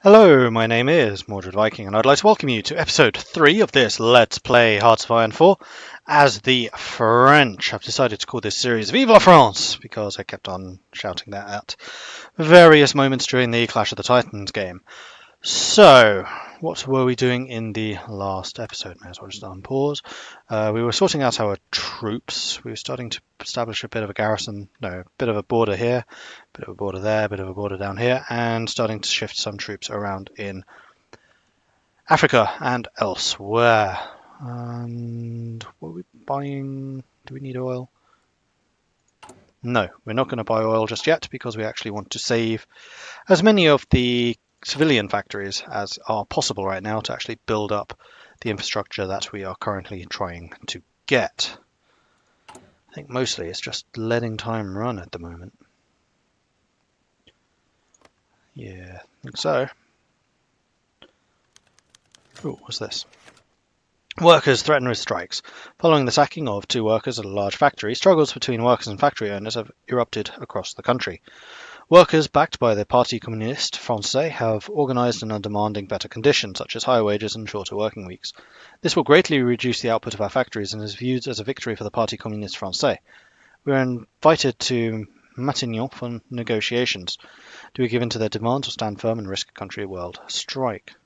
Hello, my name is Mordred Viking, and I'd like to welcome you to episode 3 of this Let's Play Hearts of Iron 4, as the French. I've decided to call this series Vive la France, because I kept on shouting that at various moments during the Clash of the Titans game. So, what were we doing in the last episode? May as well just unpause. We were sorting out our troops. We were starting to establish a bit of a garrison, no, a bit of a border here, a bit of a border there, a bit of a border down here, and starting to shift some troops around in Africa and elsewhere. And what are we buying? Do we need oil? No, we're not going to buy oil just yet because we actually want to save as many of the civilian factories as are possible right now to actually build up the infrastructure that we are currently trying to get. I think mostly it's just letting time run at the moment. Yeah, I think so. Oh, what's this? Workers threaten with strikes. Following the sacking of 2 workers at a large factory, struggles between workers and factory owners have erupted across the country. Workers, backed by the Parti Communiste Français, have organised and are demanding better conditions, such as higher wages and shorter working weeks. This will greatly reduce the output of our factories and is viewed as a victory for the Parti Communiste Français. We are invited to Matignon for negotiations. Do we give in to their demands or stand firm and risk a countrywide strike?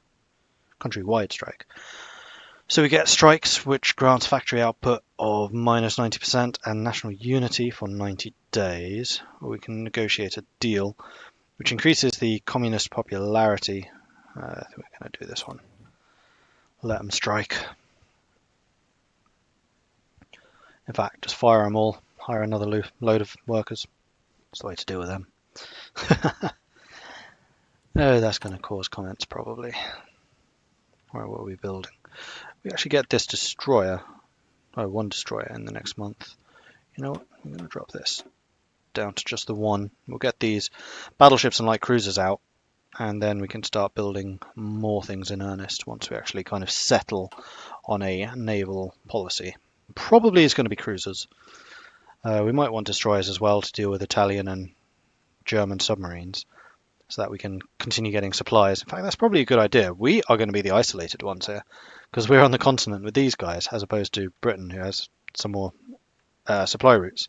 So we get strikes, which grants factory output of minus 90% and national unity for 90 days. Or we can negotiate a deal, which increases the communist popularity. I think we're going to do this one. Let them strike. In fact, just fire them all. Hire another load of workers. That's the way to deal with them. Oh, that's going to cause comments probably. Or what are we building? We actually get this destroyer. Oh, 1 destroyer in the next month. You know what? I'm going to drop this down to just the 1. We'll get these battleships and light cruisers out, and then we can start building more things in earnest once we actually kind of settle on a naval policy. Probably is going to be cruisers. We might want destroyers as well to deal with Italian and German submarines, so that we can continue getting supplies. In fact, that's probably a good idea. We are going to be the isolated ones here, because we're on the continent with these guys, as opposed to Britain, who has some more supply routes.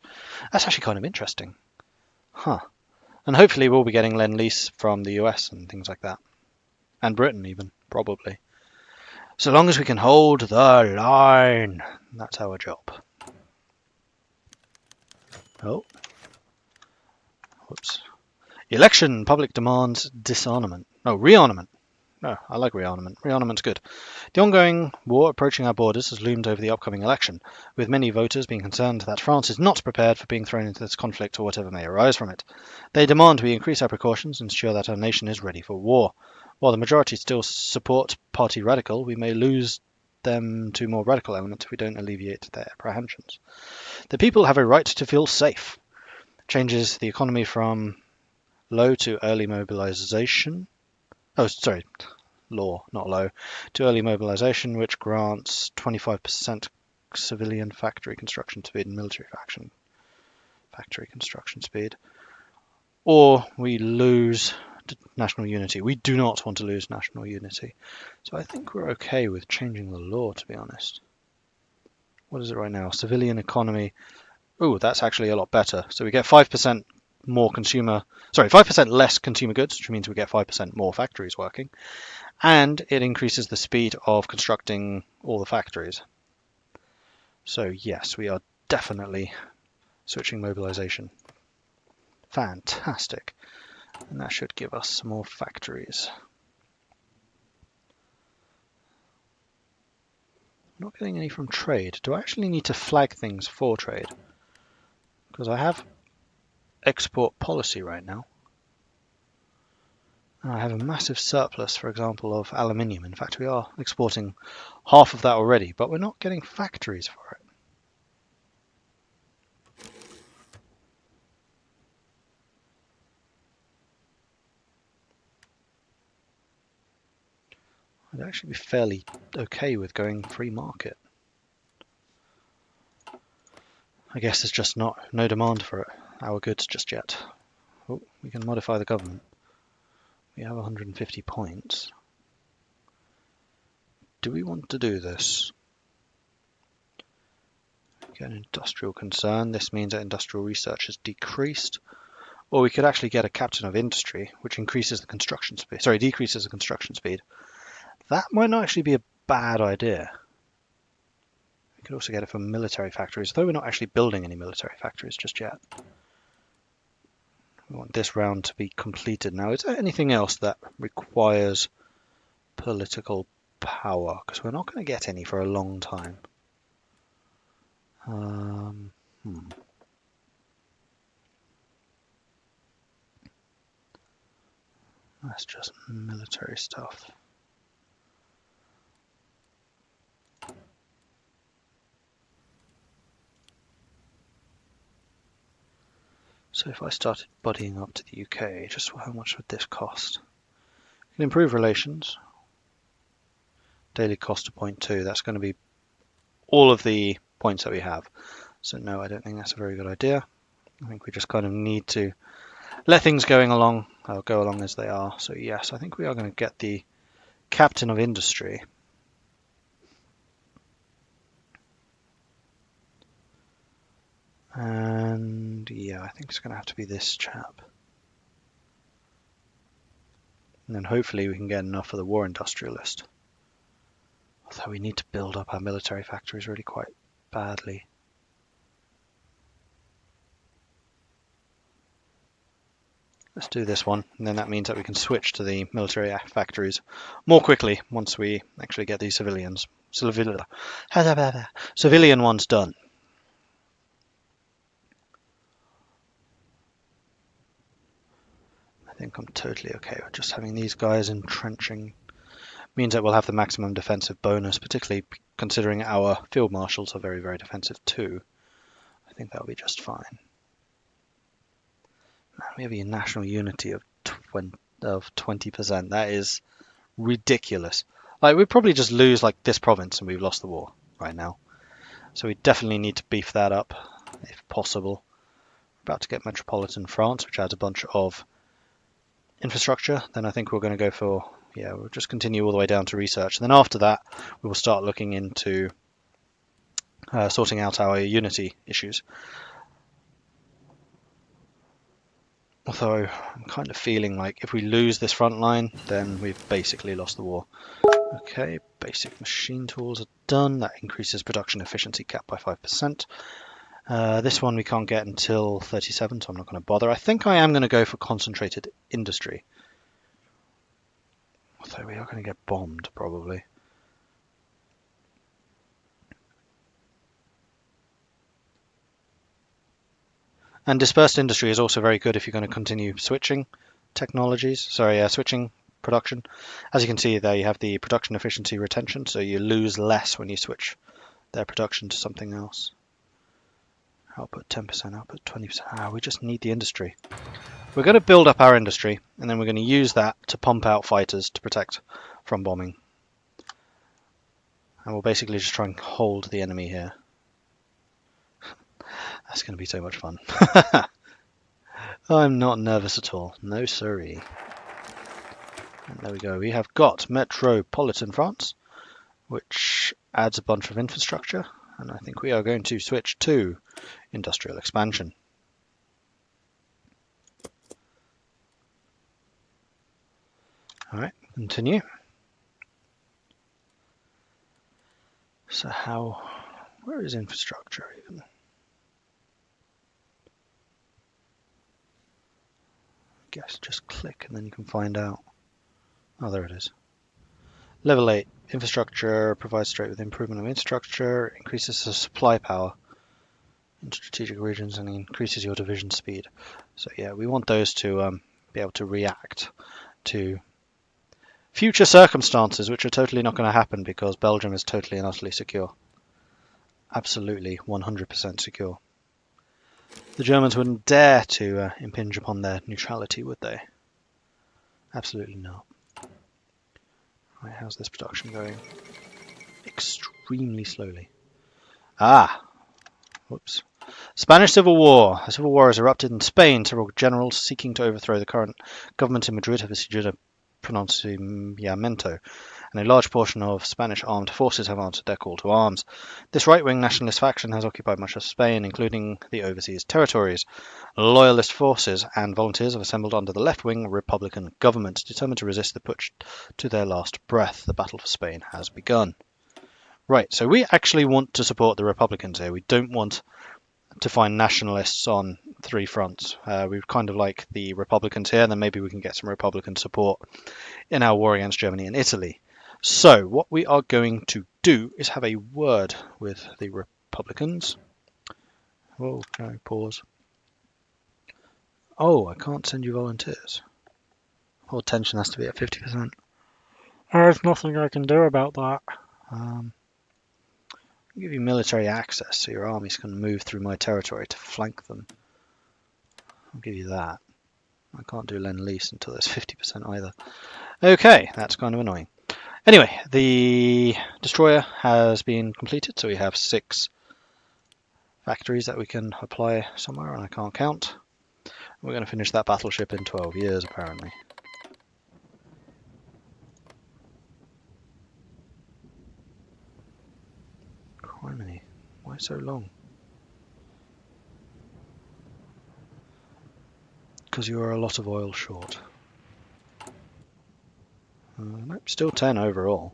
That's actually kind of interesting. Huh. And hopefully we'll be getting Lend-Lease from the US and things like that. And Britain even, probably. So long as we can hold the line. That's our job. Oh. Whoops. Election. Public demands disarmament. No, rearmament. No, I like rearmament. Rearmament's good. The ongoing war approaching our borders has loomed over the upcoming election, with many voters being concerned that France is not prepared for being thrown into this conflict or whatever may arise from it. They demand we increase our precautions and ensure that our nation is ready for war. While the majority still support Parti Radical, we may lose them to more radical elements if we don't alleviate their apprehensions. The people have a right to feel safe. Changes the economy from low to early mobilization. Oh, sorry, law, not low, to early mobilization, which grants 25% civilian factory construction speed and military factory construction speed. Or we lose national unity. We do not want to lose national unity. So I think we're okay with changing the law, to be honest. What is it right now? Civilian economy. Oh, that's actually a lot better. So we get 5% more 5% less consumer goods, which means we get 5% more factories working, and it increases the speed of constructing all the factories. So yes, we are definitely switching mobilization. Fantastic. And that should give us some more factories. I'm not getting any from trade. Do I actually need to flag things for trade? Because I have export policy right now. I have a massive surplus, for example, of aluminium. In fact, we are exporting half of that already, but we're not getting factories for it. I'd actually be fairly okay with going free market. I guess there's just no demand for our goods just yet. Oh, we can modify the government. We have 150 points. Do we want to do this? Get an industrial concern. This means that industrial research has decreased. Or we could actually get a captain of industry, which increases the construction speed. Sorry, decreases the construction speed. That might not actually be a bad idea. We could also get it from military factories, though we're not actually building any military factories just yet. We want this round to be completed now. Is there anything else that requires political power? Because we're not going to get any for a long time. That's just military stuff. So if I started buddying up to the UK, just how much would this cost? We can improve relations. Daily cost of 0.2. That's going to be all of the points that we have. So no, I don't think that's a very good idea. I think we just kind of need to let things go along as they are. So yes, I think we are going to get the captain of industry. And yeah, I think it's going to have to be this chap. And then hopefully we can get enough for the war industrialist. Although we need to build up our military factories really quite badly. Let's do this one, and then that means that we can switch to the military factories more quickly once we actually get these civilian ones done. I think I'm totally okay with just having these guys entrenching. Means that we'll have the maximum defensive bonus, particularly considering our field marshals are very, very defensive too. I think that'll be just fine. We have a national unity of 20%. That is ridiculous. Like, we'd probably just lose like this province and we've lost the war right now. So we definitely need to beef that up if possible. We're about to get metropolitan France, which adds a bunch of infrastructure. Then I think we're going to go for, yeah, we'll just continue all the way down to research. And then after that, we will start looking into sorting out our unity issues. Although I'm kind of feeling like if we lose this front line, then we've basically lost the war. Okay, basic machine tools are done. That increases production efficiency cap by 5%. This one we can't get until 37, so I'm not going to bother. I think I am going to go for concentrated industry. Although we are going to get bombed, probably. And dispersed industry is also very good if you're going to continue switching technologies. Switching production. As you can see there, you have the production efficiency retention, so you lose less when you switch their production to something else. Output 10%, output 20%. We just need the industry. We're going to build up our industry, and then we're going to use that to pump out fighters to protect from bombing. And we'll basically just try and hold the enemy here. That's going to be so much fun. I'm not nervous at all. No siree. And there we go. We have got metropolitan France, which adds a bunch of infrastructure. And I think we are going to switch to industrial expansion. All right, continue. So where is infrastructure even? I guess just click and then you can find out. Oh, there it is. Level 8, infrastructure provides straight with improvement of infrastructure, increases the supply power in strategic regions and increases your division speed. So yeah, we want those to be able to react to future circumstances, which are totally not going to happen because Belgium is totally and utterly secure. Absolutely 100% secure. The Germans wouldn't dare to impinge upon their neutrality, would they? Absolutely not. Right, how's this production going? Extremely slowly. Whoops. Spanish Civil War. A civil war has erupted in Spain. Several generals seeking to overthrow the current government in Madrid have issued a pronunciamiento, and a large portion of Spanish armed forces have answered their call to arms. This right-wing nationalist faction has occupied much of Spain, including the overseas territories. Loyalist forces and volunteers have assembled under the left-wing Republican government, determined to resist the putsch to their last breath. The battle for Spain has begun. Right, so we actually want to support the Republicans here. We don't want to find nationalists on three fronts. We kind of like the Republicans here, and then maybe we can get some Republican support in our war against Germany and Italy. So what we are going to do is have a word with the Republicans. Oh, no, pause. Oh, I can't send you volunteers. Or tension has to be at 50%. There's nothing I can do about that. I'll give you military access so your armies can move through my territory to flank them. I'll give you that. I can't do Lend-Lease until there's 50% either. Okay, that's kind of annoying. Anyway, the destroyer has been completed, so we have 6 factories that we can apply somewhere, and I can't count. We're going to finish that battleship in 12 years, apparently. Criminy, why so long? Because you are a lot of oil short. Nope, still 10 overall.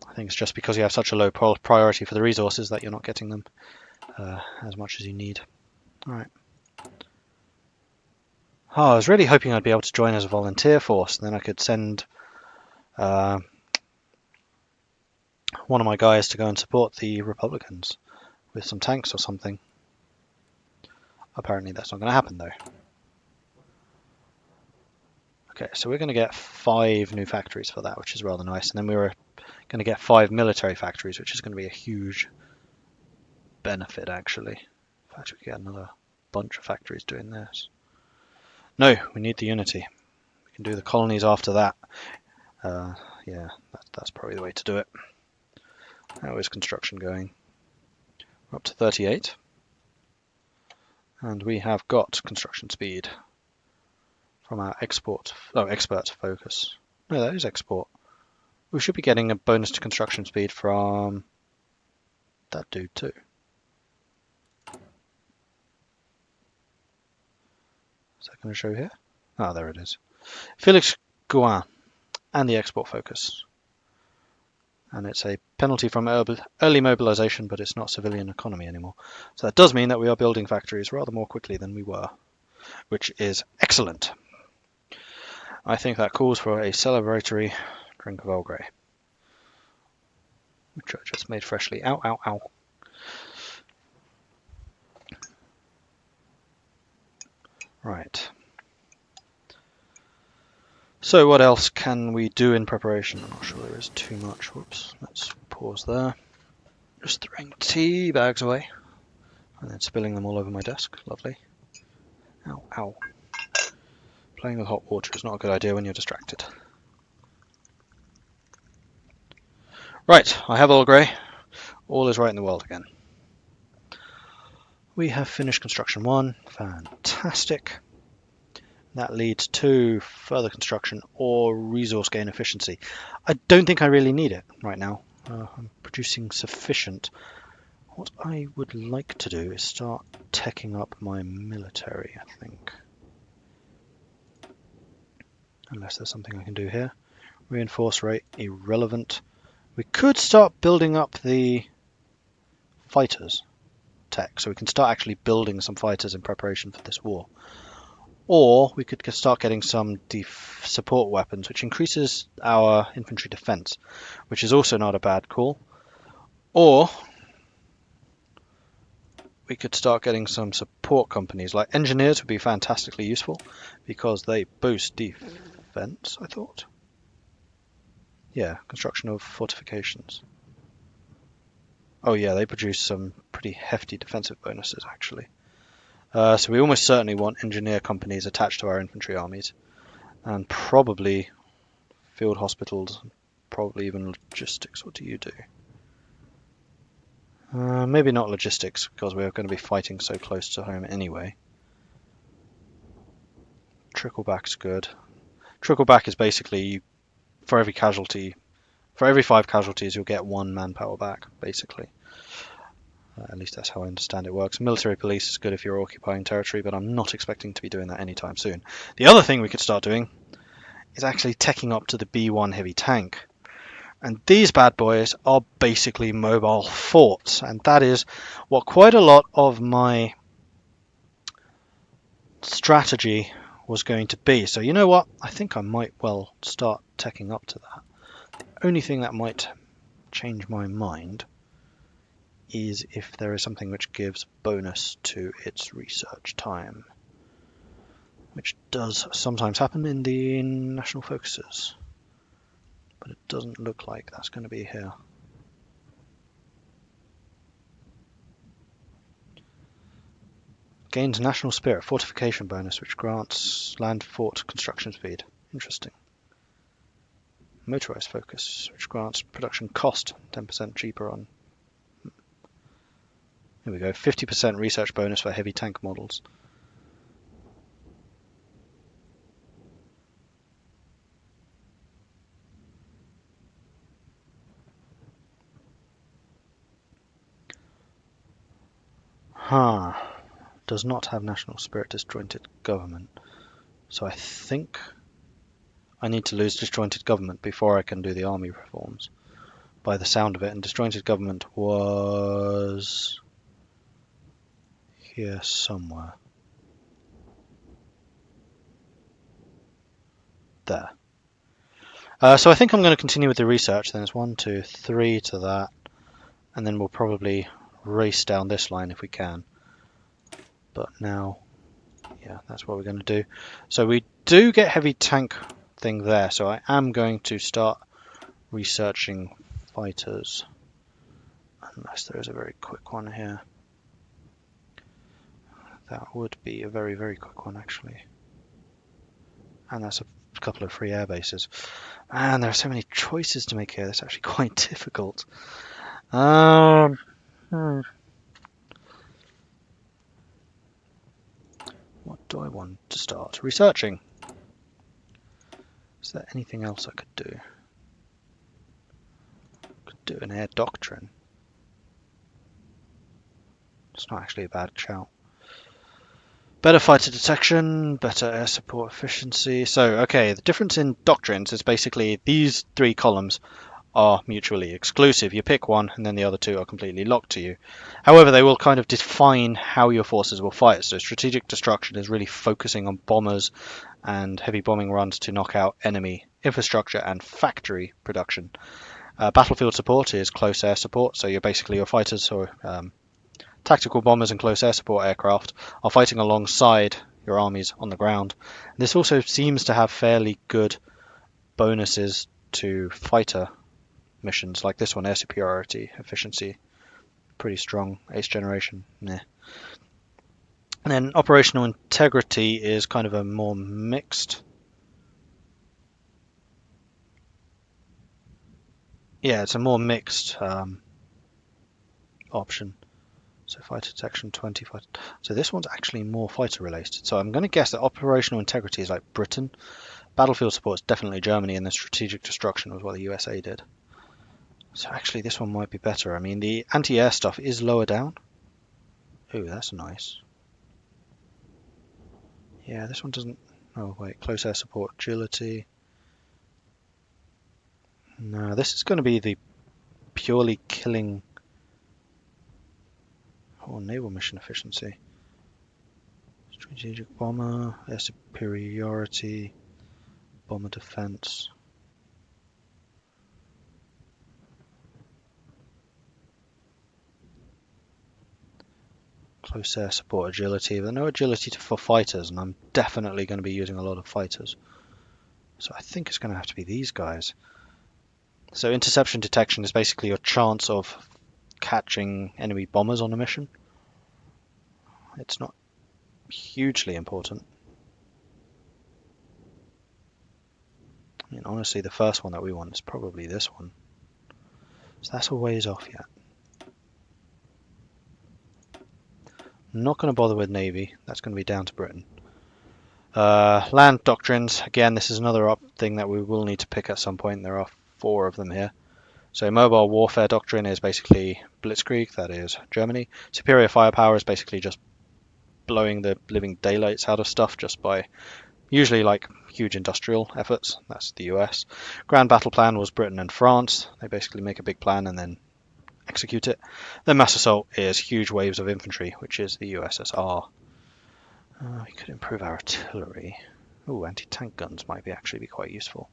I think it's just because you have such a low priority for the resources that you're not getting them as much as you need. Alright. Oh, I was really hoping I'd be able to join as a volunteer force, and then I could send one of my guys to go and support the Republicans with some tanks or something. Apparently that's not going to happen though. Okay, so we're going to get 5 new factories for that, which is rather nice, and then we were going to get 5 military factories, which is going to be a huge benefit actually. In fact, we get another bunch of factories doing this. No, we need the unity. We can do the colonies after that. Yeah, that's probably the way to do it. How is construction going? We're up to 38. And we have got construction speed from our expert focus. No, that is export. We should be getting a bonus to construction speed from that dude too. Is that going to show here? Ah, there it is. Felix Gouin and the export focus. And it's a penalty from early mobilization, but it's not civilian economy anymore. So that does mean that we are building factories rather more quickly than we were, which is excellent. I think that calls for a celebratory drink of Earl Grey, which I just made freshly. Ow, ow, ow. Right. So what else can we do in preparation? I'm not sure there is too much. Whoops. Let's pause there. Just throwing tea bags away and then spilling them all over my desk. Lovely. Ow, ow. Playing with hot water is not a good idea when you're distracted. Right, I have Earl Grey. All is right in the world again. We have finished construction 1. Fantastic. That leads to further construction or resource gain efficiency. I don't think I really need it right now. I'm producing sufficient. What I would like to do is start teching up my military, I think. Unless there's something I can do here. Reinforce rate, irrelevant. We could start building up the fighters tech, so we can start actually building some fighters in preparation for this war. Or we could start getting some support weapons, which increases our infantry defense, which is also not a bad call. Or we could start getting some support companies, like engineers would be fantastically useful because they boost defense, I thought. Yeah, construction of fortifications. Oh yeah, they produce some pretty hefty defensive bonuses actually. So we almost certainly want engineer companies attached to our infantry armies, and probably field hospitals, probably even logistics. What do you do? Maybe not logistics, because we're going to be fighting so close to home anyway. Trickleback's good. Trickle back is basically for every casualty, for every 5 casualties, you'll get 1 manpower back, basically. At least that's how I understand it works. Military police is good if you're occupying territory, but I'm not expecting to be doing that anytime soon. The other thing we could start doing is actually teching up to the B1 heavy tank. And these bad boys are basically mobile forts, and that is what quite a lot of my strategy was going to be. So you know what? I think I might well start teching up to that. The only thing that might change my mind is if there is something which gives bonus to its research time, which does sometimes happen in the national focuses, but it doesn't look like that's going to be here. Gains national spirit fortification bonus, which grants land fort construction speed. Interesting. Motorized focus, which grants production cost 10% cheaper on. Here we go, 50% research bonus for heavy tank models. Huh. Does not have national spirit, disjointed government. So I think I need to lose disjointed government before I can do the army reforms, by the sound of it. And disjointed government was here somewhere. There. So I think I'm going to continue with the research. Then it's 1, 2, 3 to that, and then we'll probably race down this line if we can. But now, yeah, that's what we're going to do. So we do get heavy tank thing there, so I am going to start researching fighters, unless there is a very quick one here. That would be a very, very quick one, actually. And that's a couple of free air bases. And there are so many choices to make here, that's actually quite difficult. What do I want to start researching? Is there anything else I could do? Could do an air doctrine. It's not actually a bad shout. Better fighter detection, better air support efficiency. So, okay, the difference in doctrines is basically these 3 columns are mutually exclusive. You pick one and then the other 2 are completely locked to you. However, they will kind of define how your forces will fight. So strategic destruction is really focusing on bombers and heavy bombing runs to knock out enemy infrastructure and factory production. Battlefield support is close air support, so you're basically your fighters or tactical bombers and close air support aircraft are fighting alongside your armies on the ground. This also seems to have fairly good bonuses to fighter missions, like this one, air superiority, efficiency, pretty strong, ace generation, nah. And then operational integrity is kind of a more mixed. Yeah, it's a more mixed option. So fighter detection 20 fighter. So this one's actually more fighter related. So I'm going to guess that operational integrity is like Britain. Battlefield support is definitely Germany, and then strategic destruction was what the USA did. So actually this one might be better. I mean, the anti-air stuff is lower down. Ooh, that's nice. Yeah, this one doesn't... Oh, wait. Close air support, agility. No, this is going to be the purely killing... Oh, naval mission efficiency. Strategic bomber, air superiority, bomber defense. Close air support, agility, but no agility for fighters, and I'm definitely going to be using a lot of fighters. So I think it's going to have to be these guys. So interception detection is basically your chance of catching enemy bombers on a mission. It's not hugely important. I mean, honestly, the first one that we want is probably this one. So that's a ways off yet. I'm not going to bother with Navy. That's going to be down to Britain. Land doctrines, again, this is another thing that we will need to pick at some point. There are 4 of them here. So mobile warfare doctrine is basically blitzkrieg, that is Germany. Superior firepower is basically just blowing the living daylights out of stuff just by usually like huge industrial efforts. That's the US. Grand battle plan was Britain and France. They basically make a big plan and then execute it. Then mass assault is huge waves of infantry, which is the USSR. We could improve our artillery. Ooh, anti-tank guns might actually be quite useful.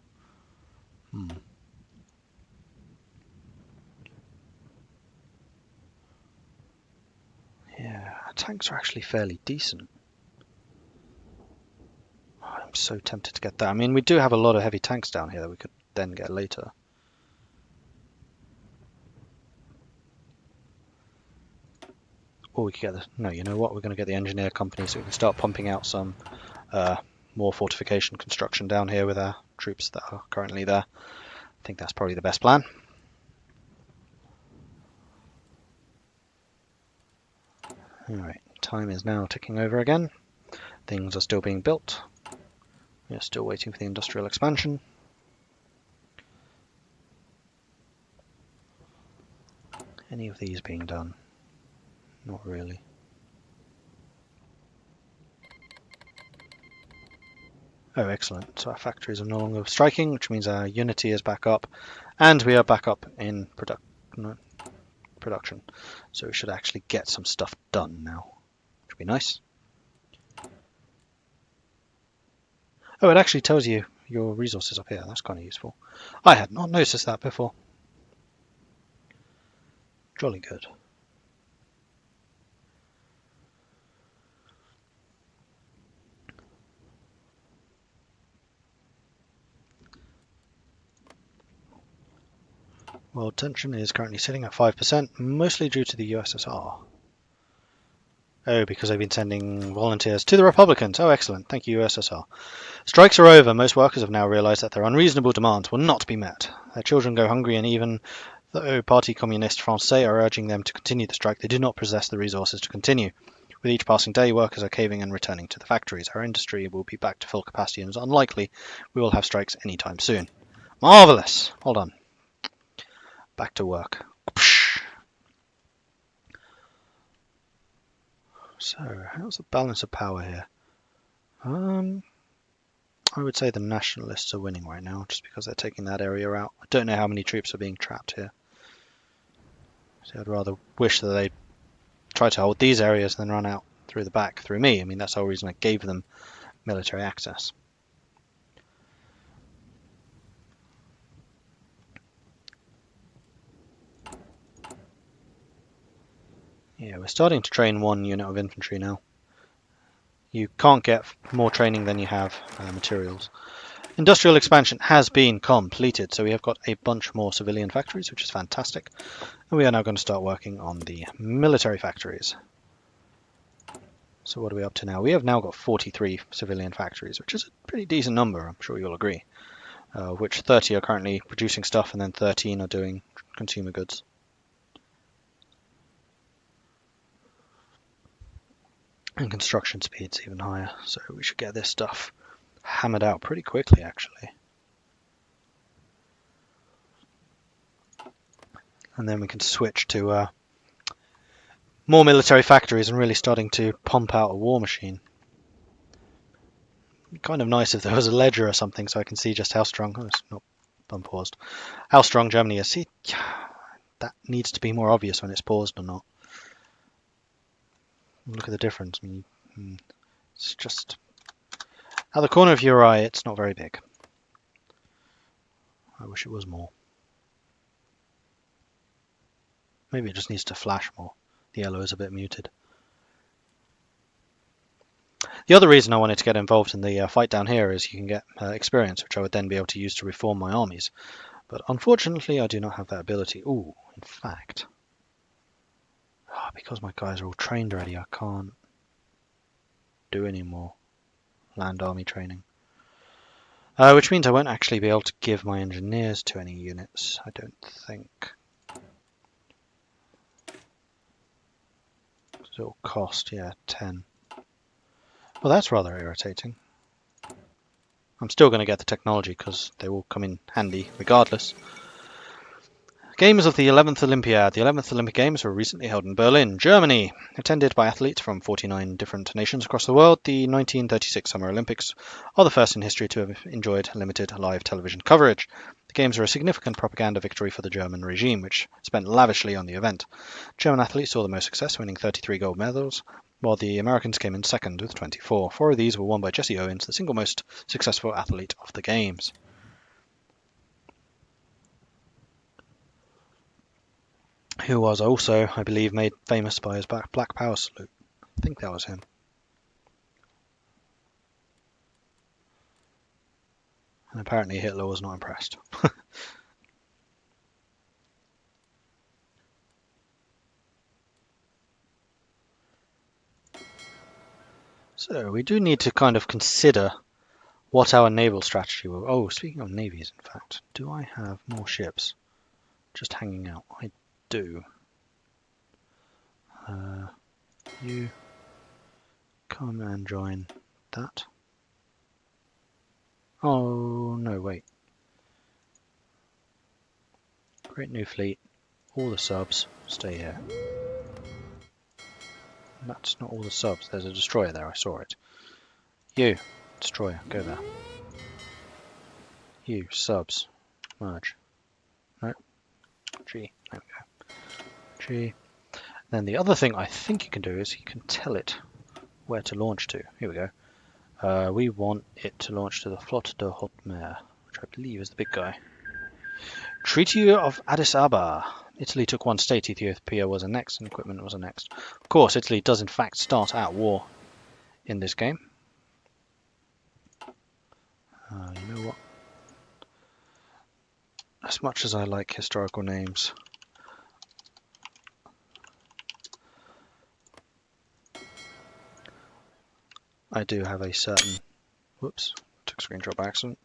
Yeah, tanks are actually fairly decent. Oh, I'm so tempted to get that. I mean, we do have a lot of heavy tanks down here that we could then get later. Or we could get the... No, you know what? We're going to get the engineer company so we can start pumping out some more fortification construction down here with our troops that are currently there. I think that's probably the best plan. Alright, time is now ticking over again. Things are still being built. We're still waiting for the industrial expansion. Any of these being done? Not really. Oh, excellent. So our factories are no longer striking, which means our unity is back up, and we are back up in production. So we should actually get some stuff done now, which would be nice. Oh, it actually tells you your resources up here. That's kind of useful. I had not noticed that before. Jolly good. World tension is currently sitting at 5%, mostly due to the USSR. Oh, because they've been sending volunteers to the Republicans. Oh, excellent. Thank you, USSR. Strikes are over. Most workers have now realized that their unreasonable demands will not be met. Their children go hungry, and even though Parti Communiste Français are urging them to continue the strike, they do not possess the resources to continue. With each passing day, workers are caving and returning to the factories. Our industry will be back to full capacity, and it's unlikely we will have strikes anytime soon. Marvellous! Hold on. Back to work. So, how's the balance of power here? I would say the nationalists are winning right now, just because they're taking that area out. I don't know how many troops are being trapped here. So I'd rather wish that they'd try to hold these areas than run out through the back through me. I mean, that's the whole reason I gave them military access. Yeah, we're starting to train 1 unit of infantry now. You can't get more training than you have materials. Industrial expansion has been completed, so we have got a bunch more civilian factories, which is fantastic. And we are now going to start working on the military factories. So what are we up to now? We have now got 43 civilian factories, which is a pretty decent number, I'm sure you'll agree. Which 30 are currently producing stuff, and then 13 are doing consumer goods. And construction speed's even higher, so we should get this stuff hammered out pretty quickly, actually. And then we can switch to more military factories and really starting to pump out a war machine. It'd be kind of nice if there was a ledger or something so I can see just how strong... Oh, it's not unpaused. How strong Germany is. See, that needs to be more obvious when it's paused or not. Look at the difference. I mean, it's just... At the corner of your eye, it's not very big. I wish it was more. Maybe it just needs to flash more. The yellow is a bit muted. The other reason I wanted to get involved in the fight down here is you can get experience, which I would then be able to use to reform my armies. But unfortunately, I do not have that ability. Ooh, in fact... because my guys are all trained already, I can't do any more land army training. Which means I won't actually be able to give my engineers to any units, I don't think. So it'll cost, yeah, 10. Well, that's rather irritating. I'm still going to get the technology because they will come in handy regardless. Games of the 11th Olympiad. The 11th Olympic Games were recently held in Berlin, Germany. Attended by athletes from 49 different nations across the world, the 1936 Summer Olympics are the first in history to have enjoyed limited live television coverage. The Games were a significant propaganda victory for the German regime, which spent lavishly on the event. German athletes saw the most success, winning 33 gold medals, while the Americans came in second with 24. 4 of these were won by Jesse Owens, the single most successful athlete of the Games. Who was also, I believe, made famous by his Black Power salute. I think that was him. And apparently Hitler was not impressed. So we do need to kind of consider what our naval strategy will... Oh, speaking of navies, in fact, do I have more ships just hanging out? I do. You come and join that. Oh, no, wait. Great new fleet. All the subs stay here. That's not all the subs. There's a destroyer there. I saw it. You, destroyer, go there. You, subs, merge. No. G. There we go. G. Then the other thing I think you can do is you can tell it where to launch to. Here we go. We want it to launch to the Flotte de Haute Mer, which I believe is the big guy. Treaty of Addis Ababa. Italy took one state. Ethiopia was annexed and equipment was annexed. Of course, Italy does in fact start at war in this game. You know what? As much as I like historical names, I do have a certain... Whoops, took a screenshot by accident.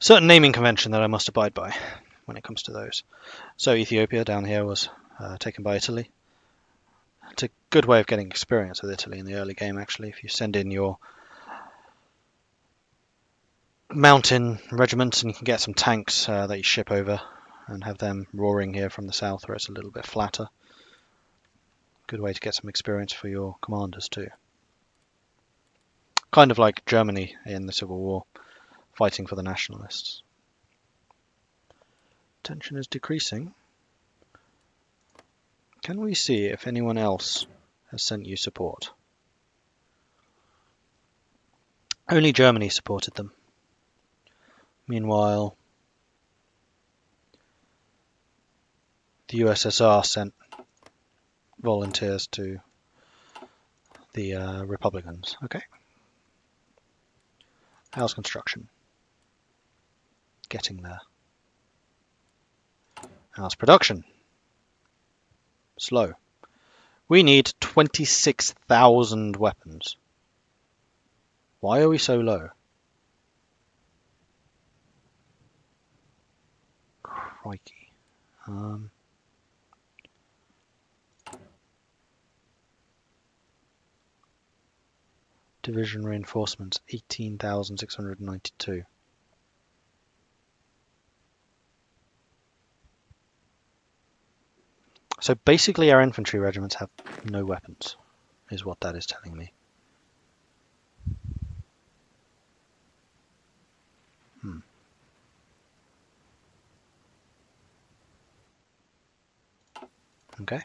Certain naming convention that I must abide by when it comes to those. So Ethiopia down here was taken by Italy. It's a good way of getting experience with Italy in the early game, actually. If you send in your mountain regiments and you can get some tanks that you ship over and have them roaring here from the south where it's a little bit flatter. Good way to get some experience for your commanders too. Kind of like Germany in the Civil War, fighting for the nationalists. Tension is decreasing. Can we see if anyone else has sent you support? Only Germany supported them. Meanwhile, the USSR sent volunteers to the Republicans. Okay. How's construction? Getting there. How's production? Slow. We need 26,000 weapons. Why are we so low? Crikey. Division reinforcements, 18,692. So basically our infantry regiments have no weapons, is what that is telling me. Okay.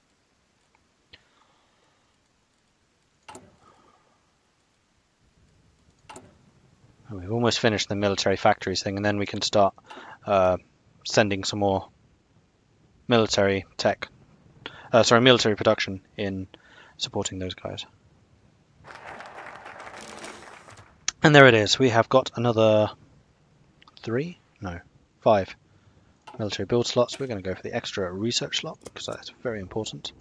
We've almost finished the military factories thing, and then we can start sending some more military tech, military production in supporting those guys. And there it is. We have got another 5 military build slots. We're going to go for the extra research slot because that's very important.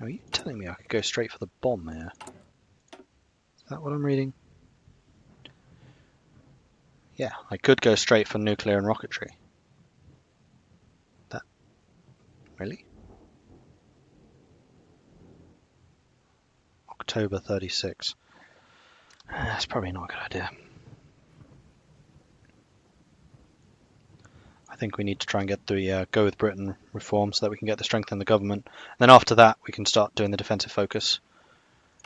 Are you telling me I could go straight for the bomb here? Is that what I'm reading? Yeah, I could go straight for nuclear and rocketry. That... Really? October 36. That's probably not a good idea. I think we need to try and get the Go with Britain reform so that we can get the strength in the government. Then after that, we can start doing the defensive focus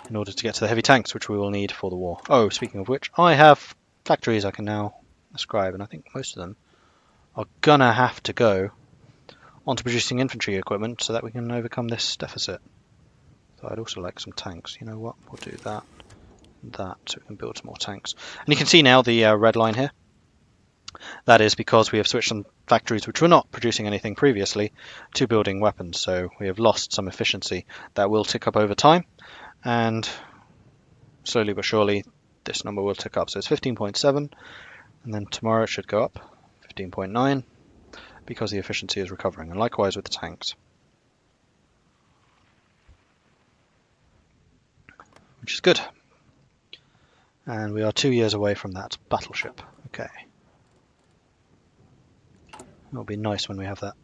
in order to get to the heavy tanks, which we will need for the war. Oh, speaking of which, I have factories I can now ascribe, and I think most of them are gonna have to go onto producing infantry equipment so that we can overcome this deficit. So I'd also like some tanks. You know what? We'll do that, so we can build some more tanks. And you can see now the red line here. That is because we have switched some factories which were not producing anything previously to building weapons. So we have lost some efficiency. That will tick up over time, and slowly but surely this number will tick up. So it's 15.7, and then tomorrow it should go up 15.9 because the efficiency is recovering, and likewise with the tanks, which is good. And we are 2 years away from that battleship. Okay. It'll be nice when we have that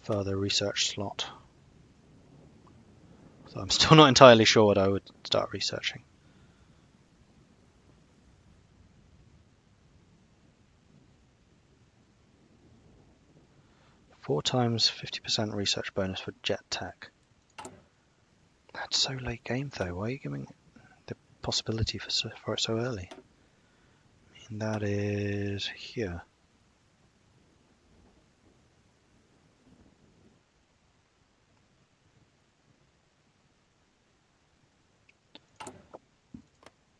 further research slot. So I'm still not entirely sure what I would start researching. Four times 50% research bonus for jet tech. That's so late game though. Why are you giving the possibility for it so early? I mean, that is here.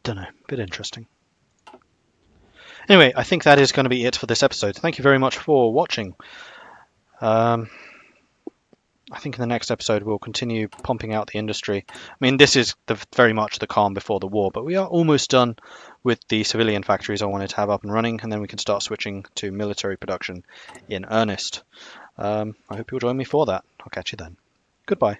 Dunno, bit interesting. Anyway, I think that is going to be it for this episode. Thank you very much for watching. I think in the next episode we'll continue pumping out the industry. I mean, this is very much the calm before the war, but we are almost done with the civilian factories I wanted to have up and running, and then we can start switching to military production in earnest. I hope you'll join me for that. I'll catch you then. Goodbye.